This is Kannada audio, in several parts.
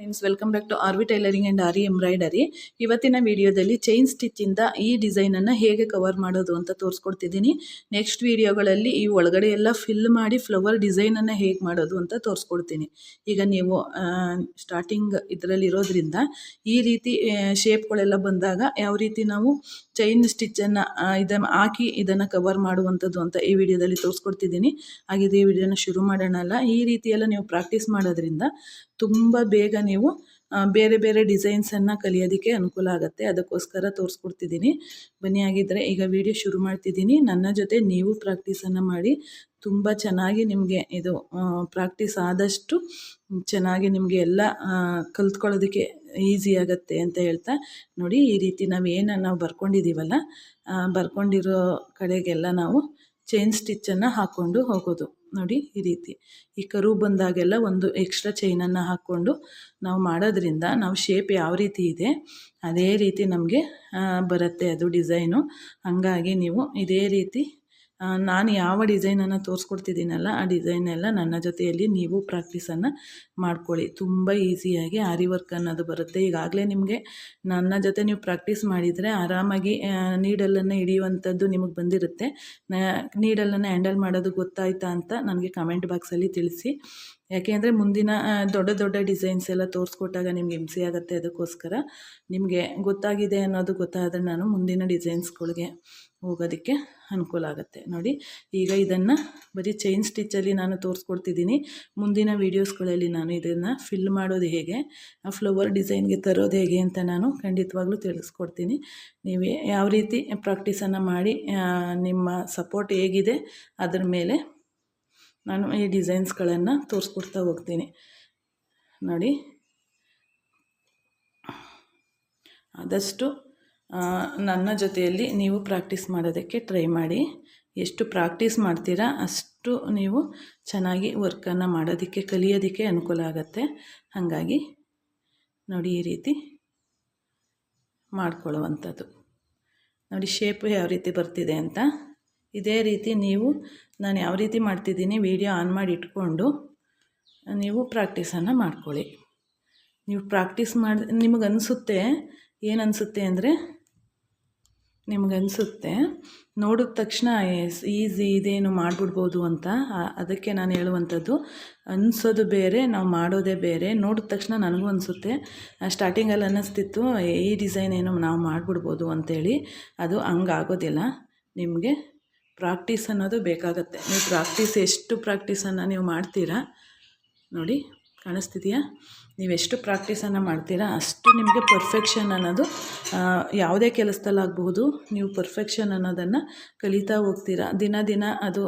Friends, welcome back to RV tailoring and Aari embroidery. ಇವತ್ತಿನ ವಿಡಿಯೋದಲ್ಲಿ ಚೈನ್ ಸ್ಟಿಚ್ಚಿಂದ ಈ ಡಿಸೈನನ್ನು ಹೇಗೆ ಕವರ್ ಮಾಡೋದು ಅಂತ ತೋರಿಸ್ಕೊಡ್ತಿದ್ದೀನಿ. ನೆಕ್ಸ್ಟ್ ವಿಡಿಯೋಗಳಲ್ಲಿ ಈ ಒಳಗಡೆ ಎಲ್ಲ ಫಿಲ್ ಮಾಡಿ ಫ್ಲವರ್ ಡಿಸೈನನ್ನು ಹೇಗೆ ಮಾಡೋದು ಅಂತ ತೋರಿಸ್ಕೊಡ್ತೀನಿ. ಈಗ ನೀವು ಸ್ಟಾರ್ಟಿಂಗ್ ಇದರಲ್ಲಿರೋದ್ರಿಂದ ಈ ರೀತಿ ಶೇಪ್ಗಳೆಲ್ಲ ಬಂದಾಗ ಯಾವ ರೀತಿ ನಾವು ಚೈನ್ ಸ್ಟಿಚ್ಚನ್ನು ಇದನ್ನು ಹಾಕಿ ಇದನ್ನು ಕವರ್ ಮಾಡುವಂಥದ್ದು ಅಂತ ಈ ವಿಡಿಯೋದಲ್ಲಿ ತೋರಿಸ್ಕೊಡ್ತಿದ್ದೀನಿ. ಹಾಗಿದ್ರೆ ಈ ವಿಡಿಯೋನ ಶುರು ಮಾಡೋಣಲ್ಲ. ಈ ರೀತಿಯೆಲ್ಲ ನೀವು ಪ್ರಾಕ್ಟೀಸ್ ಮಾಡೋದ್ರಿಂದ ತುಂಬ ಬೇಗ ನೀವು ಬೇರೆ ಬೇರೆ ಡಿಸೈನ್ಸನ್ನು ಕಲಿಯೋದಕ್ಕೆ ಅನುಕೂಲ ಆಗುತ್ತೆ. ಅದಕ್ಕೋಸ್ಕರ ತೋರಿಸ್ಕೊಡ್ತಿದ್ದೀನಿ. ಬನ್ನಿ, ಆಗಿದ್ದರೆ ಈಗ ವಿಡಿಯೋ ಶುರು ಮಾಡ್ತಿದ್ದೀನಿ. ನನ್ನ ಜೊತೆ ನೀವು ಪ್ರಾಕ್ಟೀಸನ್ನು ಮಾಡಿ ತುಂಬ ಚೆನ್ನಾಗಿ ನಿಮಗೆ ಇದು ಪ್ರಾಕ್ಟೀಸ್ ಆದಷ್ಟು ಚೆನ್ನಾಗಿ ನಿಮಗೆ ಎಲ್ಲ ಕಲ್ತ್ಕೊಳ್ಳೋದಕ್ಕೆ ಈಸಿ ಆಗುತ್ತೆ ಅಂತ ಹೇಳ್ತಾ, ನೋಡಿ ಈ ರೀತಿ ನಾವು ಬರ್ಕೊಂಡಿದ್ದೀವಲ್ಲ, ಬರ್ಕೊಂಡಿರೋ ಕಡೆಗೆಲ್ಲ ನಾವು ಚೈನ್ ಸ್ಟಿಚ್ಚನ್ನು ಹಾಕ್ಕೊಂಡು ಹೋಗೋದು. ನೋಡಿ ಈ ರೀತಿ ಈ ಕರು ಬಂದಾಗೆಲ್ಲ ಒಂದು ಎಕ್ಸ್ಟ್ರಾ ಚೈನನ್ನು ಹಾಕ್ಕೊಂಡು ನಾವು ಮಾಡೋದ್ರಿಂದ ನಾವು ಶೇಪ್ ಯಾವ ರೀತಿ ಇದೆ ಅದೇ ರೀತಿ ನಮಗೆ ಬರುತ್ತೆ ಅದು ಡಿಸೈನು. ಹಾಗಾಗಿ ನೀವು ಇದೇ ರೀತಿ ನಾನು ಯಾವ ಡಿಸೈನನ್ನು ತೋರಿಸ್ಕೊಡ್ತಿದ್ದೀನಲ್ಲ ಆ ಡಿಸೈನೆಲ್ಲ ನನ್ನ ಜೊತೆಯಲ್ಲಿ ನೀವು ಪ್ರಾಕ್ಟೀಸನ್ನು ಮಾಡ್ಕೊಳ್ಳಿ. ತುಂಬ ಈಸಿಯಾಗಿ ಆರಿ ವರ್ಕ್ ಅನ್ನೋದು ಬರುತ್ತೆ. ಈಗಾಗಲೇ ನಿಮಗೆ ನನ್ನ ಜೊತೆ ನೀವು ಪ್ರಾಕ್ಟೀಸ್ ಮಾಡಿದರೆ ಆರಾಮಾಗಿ ನೀಡಲನ್ನು ಹಿಡಿಯುವಂಥದ್ದು ನಿಮಗೆ ಬಂದಿರುತ್ತೆ. ನೀಡಲನ್ನು ಹ್ಯಾಂಡಲ್ ಮಾಡೋದು ಗೊತ್ತಾಯ್ತಾ ಅಂತ ನನಗೆ ಕಮೆಂಟ್ ಬಾಕ್ಸಲ್ಲಿ ತಿಳಿಸಿ. ಯಾಕೆಂದರೆ ಮುಂದಿನ ದೊಡ್ಡ ಡಿಸೈನ್ಸ್ ಎಲ್ಲ ತೋರಿಸ್ಕೊಟ್ಟಾಗ ನಿಮ್ಗೆ ಹಿಂಸೆ ಆಗುತ್ತೆ. ಅದಕ್ಕೋಸ್ಕರ ನಿಮಗೆ ಗೊತ್ತಾಗಿದೆ ಅನ್ನೋದು ಗೊತ್ತಾದರೆ ನಾನು ಮುಂದಿನ ಡಿಸೈನ್ಸ್ಗಳಿಗೆ ಹೋಗೋದಕ್ಕೆ ಅನುಕೂಲ ಆಗುತ್ತೆ. ನೋಡಿ ಈಗ ಇದನ್ನು ಬರೀ ಚೈನ್ ಸ್ಟಿಚ್ಚಲ್ಲಿ ನಾನು ತೋರಿಸ್ಕೊಡ್ತಿದ್ದೀನಿ. ಮುಂದಿನ ವೀಡಿಯೋಸ್ಗಳಲ್ಲಿ ನಾನು ಇದನ್ನು ಫಿಲ್ ಮಾಡೋದು ಹೇಗೆ, ಆ ಫ್ಲವರ್ ಡಿಸೈನ್ಗೆ ತರೋದು ಹೇಗೆ ಅಂತ ನಾನು ಖಂಡಿತವಾಗ್ಲೂ ತಿಳಿಸ್ಕೊಡ್ತೀನಿ. ನೀವು ಯಾವ ರೀತಿ ಪ್ರಾಕ್ಟೀಸನ್ನು ಮಾಡಿ ನಿಮ್ಮ ಸಪೋರ್ಟ್ ಹೇಗಿದೆ ಅದ್ರ ಮೇಲೆ ನಾನು ಈ ಡಿಸೈನ್ಸ್ಗಳನ್ನು ತೋರಿಸ್ಕೊಡ್ತಾ ಹೋಗ್ತೀನಿ. ನೋಡಿ ಆದಷ್ಟು ನನ್ನ ಜೊತೆಯಲ್ಲಿ ನೀವು ಪ್ರಾಕ್ಟೀಸ್ ಮಾಡೋದಕ್ಕೆ ಟ್ರೈ ಮಾಡಿ. ಎಷ್ಟು ಪ್ರಾಕ್ಟೀಸ್ ಮಾಡ್ತೀರಾ ಅಷ್ಟು ನೀವು ಚೆನ್ನಾಗಿ ವರ್ಕನ್ನು ಮಾಡೋದಕ್ಕೆ ಕಲಿಯೋದಕ್ಕೆ ಅನುಕೂಲ ಆಗುತ್ತೆ. ಹಾಗಾಗಿ ನೋಡಿ ಈ ರೀತಿ ಮಾಡ್ಕೊಳ್ಳುವಂಥದ್ದು. ನೋಡಿ ಶೇಪು ಯಾವ ರೀತಿ ಬರ್ತಿದೆ ಅಂತ. ಇದೇ ರೀತಿ ನೀವು ನಾನು ಯಾವ ರೀತಿ ಮಾಡ್ತಿದ್ದೀನಿ ವಿಡಿಯೋ ಆನ್ ಮಾಡಿ ಇಟ್ಕೊಂಡು ನೀವು ಪ್ರಾಕ್ಟೀಸನ್ನು ಮಾಡ್ಕೊಳ್ಳಿ. ನೀವು ಪ್ರಾಕ್ಟೀಸ್ ಮಾಡಿ ನಿಮಗನ್ನಿಸುತ್ತೆ, ಏನನ್ನಿಸುತ್ತೆ ಅಂದರೆ ನಿಮಗನ್ನಿಸುತ್ತೆ ನೋಡಿದ ತಕ್ಷಣ ಈಸಿ ಇದೇನು ಮಾಡಿಬಿಡ್ಬೋದು ಅಂತ. ಅದಕ್ಕೆ ನಾನು ಹೇಳುವಂಥದ್ದು, ಅನಿಸೋದು ಬೇರೆ, ನಾವು ಮಾಡೋದೇ ಬೇರೆ. ನೋಡಿದ ತಕ್ಷಣ ನನಗೂ ಅನಿಸುತ್ತೆ, ಸ್ಟಾರ್ಟಿಂಗಲ್ಲಿ ಅನ್ನಿಸ್ತಿತ್ತು ಈ ಡಿಸೈನ್ ಏನು ನಾವು ಮಾಡಿಬಿಡ್ಬೋದು ಅಂಥೇಳಿ. ಅದು ಹಂಗಾಗೋದಿಲ್ಲ. ನಿಮಗೆ ಪ್ರಾಕ್ಟೀಸ್ ಅನ್ನೋದು ಬೇಕಾಗತ್ತೆ. ನೀವು ಎಷ್ಟು ಪ್ರಾಕ್ಟೀಸನ್ನು ನೀವು ಮಾಡ್ತೀರಾ, ನೋಡಿ ಕಾಣಿಸ್ತಿದೆಯಾ, ನೀವೆಷ್ಟು ಪ್ರಾಕ್ಟೀಸನ್ನು ಮಾಡ್ತೀರಾ ಅಷ್ಟು ನಿಮಗೆ ಪರ್ಫೆಕ್ಷನ್ ಅನ್ನೋದು ಯಾವುದೇ ಕೆಲಸದಲ್ಲಾಗಬಹುದು, ನೀವು ಪರ್ಫೆಕ್ಷನ್ ಅನ್ನೋದನ್ನು ಕಲಿತಾ ಹೋಗ್ತೀರಾ. ದಿನ ಅದು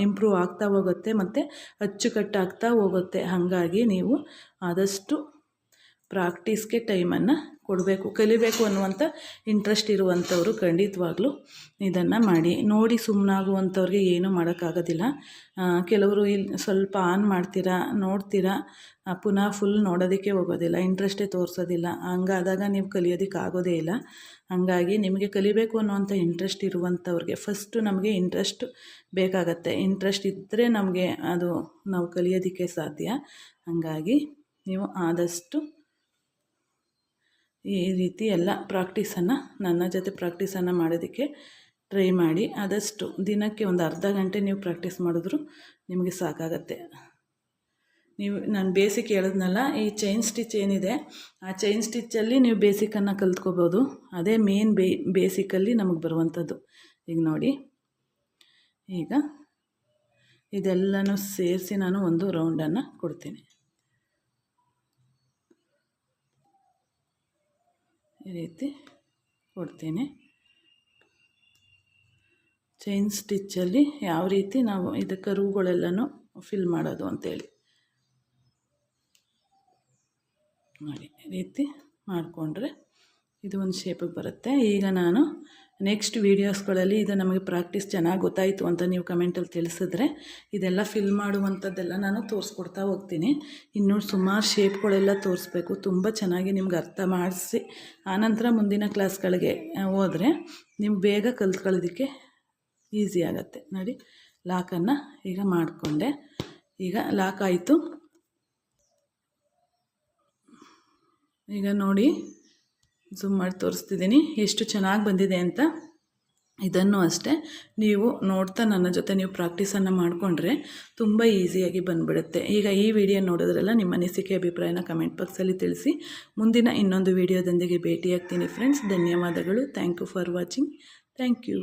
ಇಂಪ್ರೂವ್ ಆಗ್ತಾ ಹೋಗುತ್ತೆ ಮತ್ತು ಅಚ್ಚುಕಟ್ಟಾಗ್ತಾ ಹೋಗುತ್ತೆ. ಹಾಗಾಗಿ ನೀವು ಆದಷ್ಟು ಪ್ರಾಕ್ಟೀಸ್ಗೆ ಟೈಮನ್ನು ಕೊಡಬೇಕು. ಕಲಿಬೇಕು ಅನ್ನುವಂಥ ಇಂಟ್ರೆಸ್ಟ್ ಇರುವಂಥವ್ರು ಖಂಡಿತವಾಗ್ಲೂ ಇದನ್ನು ಮಾಡಿ. ನೋಡಿ ಸುಮ್ಮನಾಗುವಂಥವ್ರಿಗೆ ಏನೂ ಮಾಡೋಕ್ಕಾಗೋದಿಲ್ಲ. ಕೆಲವರು ಇಲ್ಲಿ ಸ್ವಲ್ಪ ಆನ್ ಮಾಡ್ತೀರಾ, ನೋಡ್ತೀರಾ, ಪುನಃ ಫುಲ್ ನೋಡೋದಕ್ಕೆ ಹೋಗೋದಿಲ್ಲ, ಇಂಟ್ರೆಸ್ಟೇ ತೋರಿಸೋದಿಲ್ಲ. ಹಂಗಾದಾಗ ನೀವು ಕಲಿಯೋದಕ್ಕೆ ಆಗೋದೇ ಇಲ್ಲ. ಹಾಗಾಗಿ ನಿಮಗೆ ಕಲಿಬೇಕು ಅನ್ನುವಂಥ ಇಂಟ್ರೆಸ್ಟ್ ಇರುವಂಥವ್ರಿಗೆ ಫಸ್ಟು ನಮಗೆ ಇಂಟ್ರೆಸ್ಟ್ ಬೇಕಾಗತ್ತೆ. ಇಂಟ್ರೆಸ್ಟ್ ಇದ್ದರೆ ನಮಗೆ ಅದು ನಾವು ಕಲಿಯೋದಕ್ಕೆ ಸಾಧ್ಯ. ಹಾಗಾಗಿ ನೀವು ಆದಷ್ಟು ಈ ರೀತಿ ಎಲ್ಲ ಪ್ರಾಕ್ಟೀಸನ್ನು ನನ್ನ ಜೊತೆ ಪ್ರಾಕ್ಟೀಸನ್ನು ಮಾಡೋದಕ್ಕೆ ಟ್ರೈ ಮಾಡಿ. ಆದಷ್ಟು ದಿನಕ್ಕೆ ಒಂದು ಅರ್ಧ ಗಂಟೆ ನೀವು ಪ್ರಾಕ್ಟೀಸ್ ಮಾಡಿದ್ರು ನಿಮಗೆ ಸಾಕಾಗತ್ತೆ. ನಾನು ಬೇಸಿಕ್ ಹೇಳಿದ್ನಲ್ಲ, ಈ ಚೈನ್ ಸ್ಟಿಚ್ ಏನಿದೆ ಆ ಚೈನ್ ಸ್ಟಿಚ್ಚಲ್ಲಿ ನೀವು ಬೇಸಿಕನ್ನು ಕಲ್ತ್ಕೋಬೋದು. ಅದೇ ಮೇನ್ ಬೇಸಿಕಲ್ಲಿ ನಮಗೆ ಬರುವಂಥದ್ದು. ಈಗ ನೋಡಿ, ಈಗ ಇದೆಲ್ಲನೂ ಸೇರಿಸಿ ನಾನು ಒಂದು ರೌಂಡನ್ನು ಕೊಡ್ತೀನಿ. ಈ ರೀತಿ ಕೊಡ್ತೀನಿ. ಚೈನ್ ಸ್ಟಿಚ್ಚಲ್ಲಿ ಯಾವ ರೀತಿ ನಾವು ಇದು ಕರುಗಳೆಲ್ಲನೂ ಫಿಲ್ ಮಾಡೋದು ಅಂತೇಳಿ ನೋಡಿ, ಈ ರೀತಿ ಮಾಡಿಕೊಂಡ್ರೆ ಇದು ಒಂದು ಶೇಪಿಗೆ ಬರುತ್ತೆ. ಈಗ ನಾನು ನೆಕ್ಸ್ಟ್ ವೀಡಿಯೋಸ್ಗಳಲ್ಲಿ ಇದು ನಮಗೆ ಪ್ರಾಕ್ಟೀಸ್ ಚೆನ್ನಾಗಿ ಗೊತ್ತಾಯಿತು ಅಂತ ನೀವು ಕಮೆಂಟಲ್ಲಿ ತಿಳಿಸಿದ್ರೆ ಇದೆಲ್ಲ ಫಿಲ್ ಮಾಡುವಂಥದ್ದೆಲ್ಲ ನಾನು ತೋರಿಸ್ಕೊಡ್ತಾ ಹೋಗ್ತೀನಿ. ಇನ್ನೂ ಸುಮಾರು ಶೇಪ್ಗಳೆಲ್ಲ ತೋರಿಸ್ಬೇಕು. ತುಂಬ ಚೆನ್ನಾಗಿ ನಿಮ್ಗೆ ಅರ್ಥ ಮಾಡಿಸಿ ಆನಂತರ ಮುಂದಿನ ಕ್ಲಾಸ್ಗಳಿಗೆ ಹೋದರೆ ನಿಮ್ಗೆ ಬೇಗ ಕಲ್ತ್ಕೊಳ್ಳೋದಕ್ಕೆ ಈಸಿ ಆಗುತ್ತೆ. ನೋಡಿ ಲಾಕನ್ನು ಈಗ ಮಾಡಿಕೊಂಡೆ. ಈಗ ಲಾಕ್ ಆಯಿತು. ಈಗ ನೋಡಿ ಝೂಮ್ ಮಾಡಿ ತೋರಿಸ್ತಿದ್ದೀನಿ ಎಷ್ಟು ಚೆನ್ನಾಗಿ ಬಂದಿದೆ ಅಂತ. ಇದನ್ನು ಅಷ್ಟೇ ನೀವು ನೋಡ್ತಾ ನನ್ನ ಜೊತೆ ನೀವು ಪ್ರಾಕ್ಟೀಸನ್ನು ಮಾಡಿಕೊಂಡ್ರೆ ತುಂಬ ಈಸಿಯಾಗಿ ಬಂದುಬಿಡುತ್ತೆ. ಈಗ ಈ ವಿಡಿಯೋ ನೋಡಿದ್ರಲ್ಲ, ನಿಮ್ಮ ಅನಿಸಿಕೆ ಅಭಿಪ್ರಾಯನ ಕಮೆಂಟ್ ಬಾಕ್ಸಲ್ಲಿ ತಿಳಿಸಿ. ಮುಂದಿನ ಇನ್ನೊಂದು ವಿಡಿಯೋದೊಂದಿಗೆ ಭೇಟಿಯಾಗ್ತೀನಿ ಫ್ರೆಂಡ್ಸ್. ಧನ್ಯವಾದಗಳು. Thank you for watching. Thank you.